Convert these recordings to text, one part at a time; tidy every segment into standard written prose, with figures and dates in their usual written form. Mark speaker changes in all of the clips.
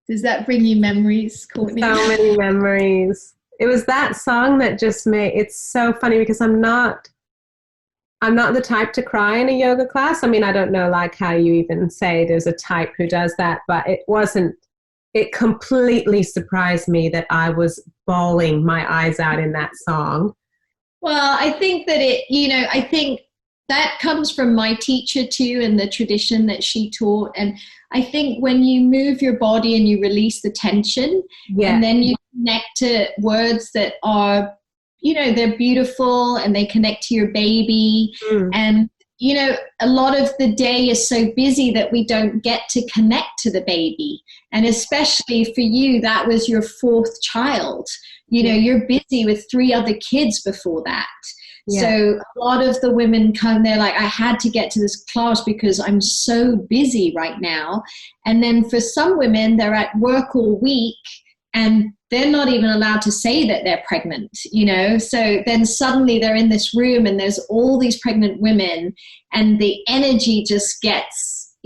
Speaker 1: Does that bring you memories, Courtney?
Speaker 2: So many memories. It was that song that just made it's so funny because I'm not the type to cry in a yoga class. I mean, I don't know like how you even say there's a type who does that, but it completely surprised me that I was bawling my eyes out in that song.
Speaker 1: Well, I think that I think that comes from my teacher too and the tradition that she taught. And I think when you move your body and you release the tension,
Speaker 2: Yeah.
Speaker 1: and then you connect to words that are, they're beautiful and they connect to your baby.
Speaker 2: Mm.
Speaker 1: And, a lot of the day is so busy that we don't get to connect to the baby. And especially for you, that was your fourth child. You're busy with three other kids before that. Yeah. So a lot of the women come, they're like, I had to get to this class because I'm so busy right now. And then for some women, they're at work all week and they're not even allowed to say that they're pregnant, So then suddenly they're in this room and there's all these pregnant women and the energy just gets,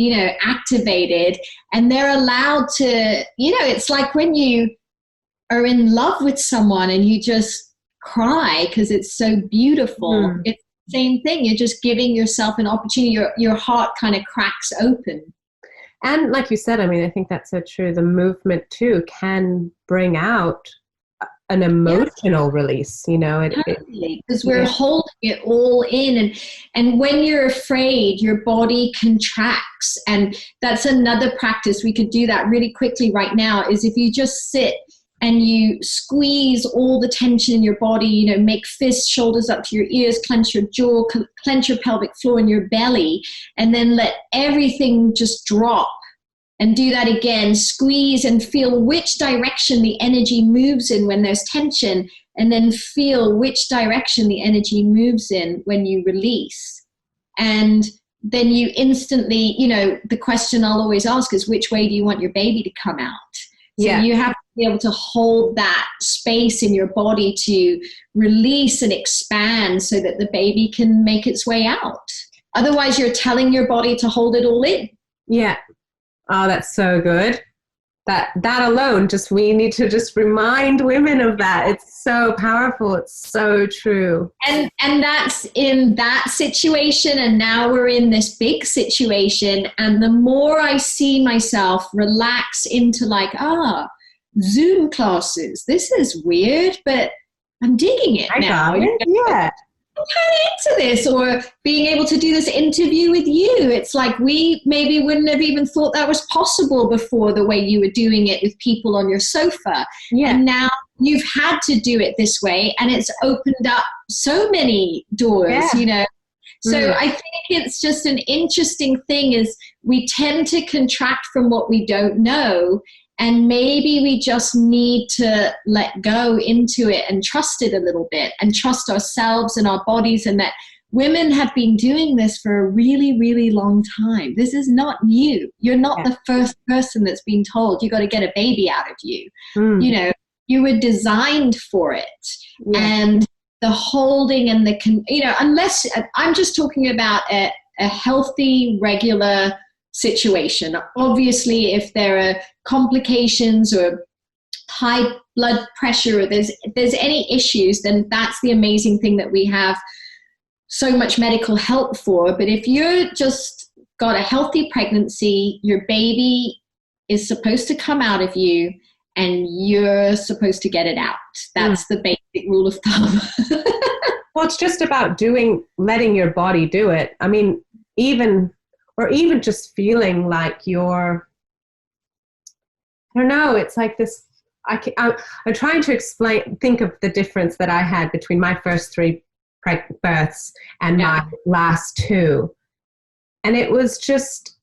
Speaker 1: activated, and they're allowed to, it's like when you are in love with someone and you just cry because it's so beautiful. It's the same thing. You're just giving yourself an opportunity. Your heart kind of cracks open.
Speaker 2: And like you said, I mean, I think that's so true. The movement too can bring out an emotional release,
Speaker 1: because we're holding it all in. And when you're afraid, your body contracts. And that's another practice. We could do that really quickly right now, is if you just sit and you squeeze all the tension in your body, make fists, shoulders up to your ears, clench your jaw, clench your pelvic floor and your belly, and then let everything just drop. And do that again. Squeeze and feel which direction the energy moves in when there's tension, and then feel which direction the energy moves in when you release. And then you instantly, the question I'll always ask is, which way do you want your baby to come out? So you have to be able to hold that space in your body to release and expand so that the baby can make its way out. Otherwise, you're telling your body to hold it all in.
Speaker 2: Yeah. Oh, that's so good. That alone, we need to just remind women of that. It's so powerful. It's so true.
Speaker 1: And that's in that situation. And now we're in this big situation. And the more I see myself relax into Zoom classes, this is weird, but I'm digging it now.
Speaker 2: Yeah.
Speaker 1: I'm kind of into this, or being able to do this interview with you. It's like we maybe wouldn't have even thought that was possible before, the way you were doing it with people on your sofa. Yeah. And now you've had to do it this way, and it's opened up so many doors, So I think it's just an interesting thing is we tend to contract from what we don't know. And maybe we just need to let go into it and trust it a little bit, and trust ourselves and our bodies, and that women have been doing this for a really, really long time. This is not new. You're not the first person that's been told you got to get a baby out of you. You were designed for it. Yeah. And the holding and unless I'm just talking about a healthy, regular situation. Obviously, if there are complications or high blood pressure, or there's any issues, then that's the amazing thing that we have so much medical help for. But if you're just got a healthy pregnancy, your baby is supposed to come out of you and you're supposed to get it out. That's the basic rule of thumb.
Speaker 2: Well, it's just about letting your body do it. I mean, even just feeling like I don't know, it's like this, I'm trying to think of the difference that I had between my first three births and my last two. And it was just,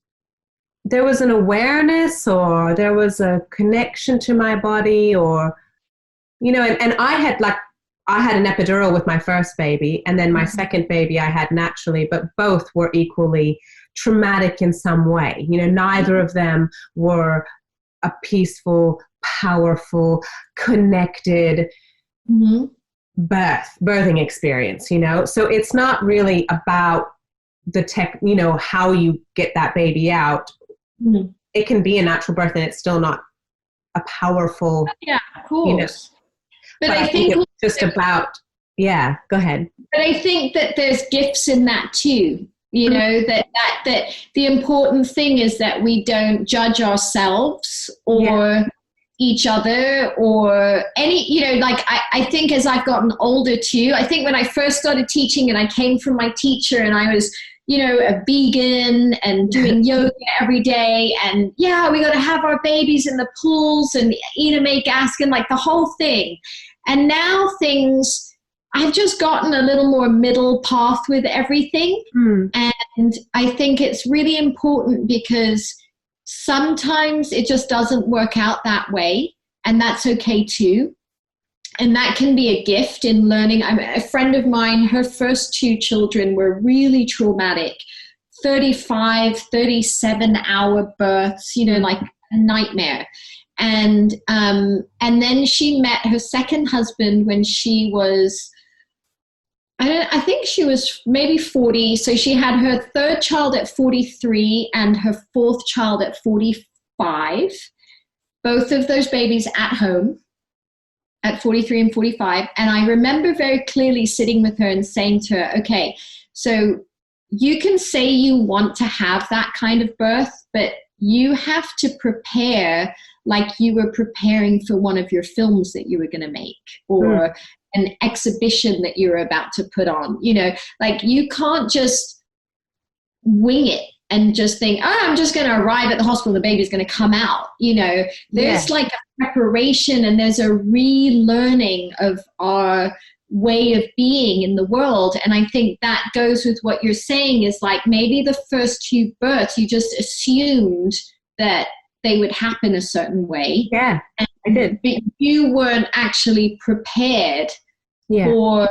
Speaker 2: there was an awareness, or there was a connection to my body, or, and I had an epidural with my first baby, and then my second baby I had naturally, but both were equally traumatic in some way. Neither of them were a peaceful, powerful, connected birthing experience, So it's not really about the how you get that baby out. It can be a natural birth and it's still not a powerful,
Speaker 1: yeah, of course. But I
Speaker 2: think
Speaker 1: think
Speaker 2: it's just about, yeah, go ahead.
Speaker 1: But I think that there's gifts in that too. You know, that the important thing is that we don't judge ourselves or each other or any, you know, like I think as I've gotten older too, I think when I first started teaching and I came from my teacher and I was, you know, a vegan and doing yoga every day and we got to have our babies in the pools and eat and make ask and like the whole thing. And now I've just gotten a little more middle path with everything. And I think it's really important because sometimes it just doesn't work out that way. And that's okay too. And that can be a gift in learning. A friend of mine, her first 2 children were really traumatic, 35, 37-hour births, you know, like a nightmare. And then she met her second husband when she was, I think she was maybe 40. So she had her 3rd child at 43 and her 4th child at 45. Both of those babies at home at 43 and 45. And I remember very clearly sitting with her and saying to her, okay, so you can say you want to have that kind of birth, but you have to prepare like you were preparing for one of your films that you were going to make or an exhibition that you're about to put on. You know, like you can't just wing it and just think, oh, I'm just going to arrive at the hospital, the baby's going to come out. You know, there's like a preparation and there's a relearning of our way of being in the world. And I think that goes with what you're saying is like maybe the first 2 births, you just assumed that they would happen a certain way.
Speaker 2: Yeah,
Speaker 1: and,
Speaker 2: I did.
Speaker 1: But you weren't actually prepared for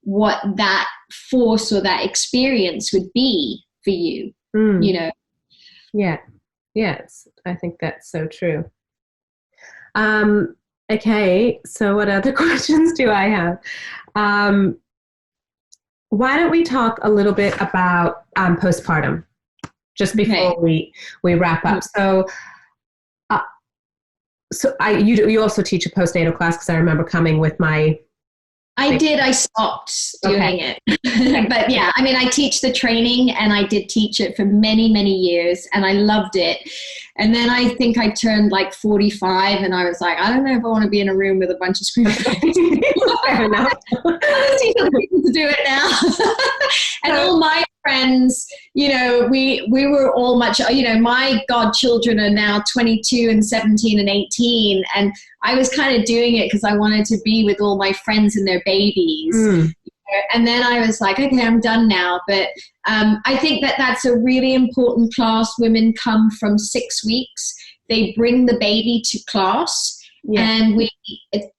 Speaker 1: what that force or that experience would be for you, you know?
Speaker 2: Yeah. Yes. I think that's so true. Okay. So what other questions do I have? Why don't we talk a little bit about postpartum just before we wrap up? So, you also teach a postnatal class because I remember coming with my.
Speaker 1: I stopped doing it. But yeah, I mean, I teach the training and I did teach it for many, many years and I loved it. And then I think I turned like 45 and I was like, I don't know if I want to be in a room with a bunch of screaming babies.
Speaker 2: Fair enough.
Speaker 1: I teach other people to do it now. And all my friends, you know, we were all much, you know, my godchildren are now 22 and 17 and 18. And I was kind of doing it because I wanted to be with all my friends and their babies. And then I was like, okay, I'm done now. But I think that's a really important class. Women come from 6 weeks. They bring the baby to class. And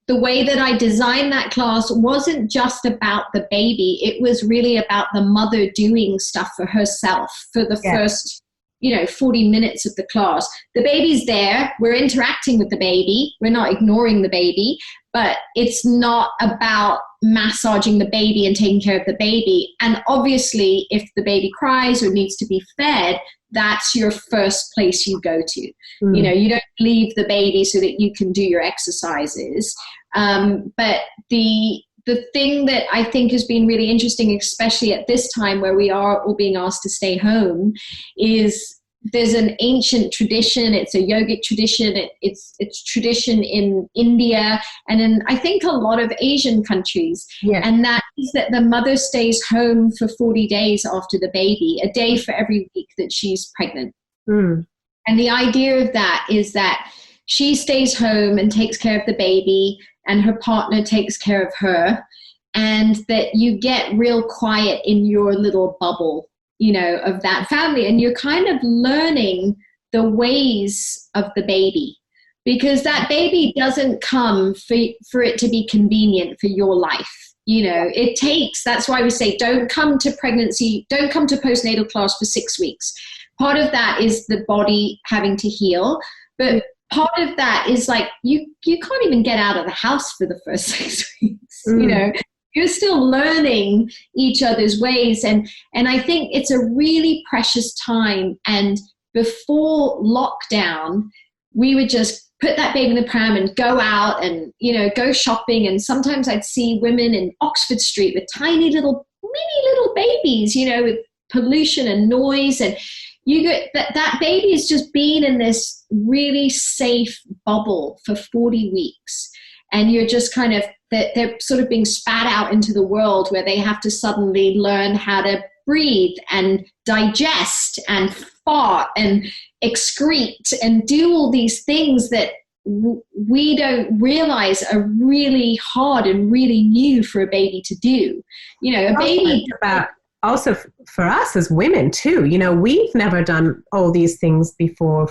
Speaker 1: the way that I designed that class wasn't just about the baby. It was really about the mother doing stuff for herself for the first, 40 minutes of the class. The baby's there. We're interacting with the baby. We're not ignoring the baby. But it's not about massaging the baby and taking care of the baby. And obviously, if the baby cries or needs to be fed, that's your first place you go to. You know, you don't leave the baby so that you can do your exercises. But the thing that I think has been really interesting, especially at this time where we are all being asked to stay home, is there's an ancient tradition. It's a yogic tradition. It's tradition in India and in, I think, a lot of Asian countries. And that is that the mother stays home for 40 days after the baby, a day for every week that she's pregnant. And the idea of that is that she stays home and takes care of the baby and her partner takes care of her, and that you get real quiet in your little bubble, of that family. And you're kind of learning the ways of the baby, because that baby doesn't come for it to be convenient for your life. It takes, that's why we say, don't come to postnatal class for 6 weeks. Part of that is the body having to heal, but part of that is like, you can't even get out of the house for the first 6 weeks, You're still learning each other's ways. And I think it's a really precious time. And before lockdown, we would just put that baby in the pram and go out and, you know, go shopping. And sometimes I'd see women in Oxford Street with tiny little, mini little babies, you know, with pollution and noise. And you get that baby has just been in this really safe bubble for 40 weeks. And you're just kind of, they're sort of being spat out into the world where they have to suddenly learn how to breathe and digest and fart and excrete and do all these things that we don't realize are really hard and really new for a baby to do. You know, a baby
Speaker 2: about also for us as women too, you know, we've never done all these things before.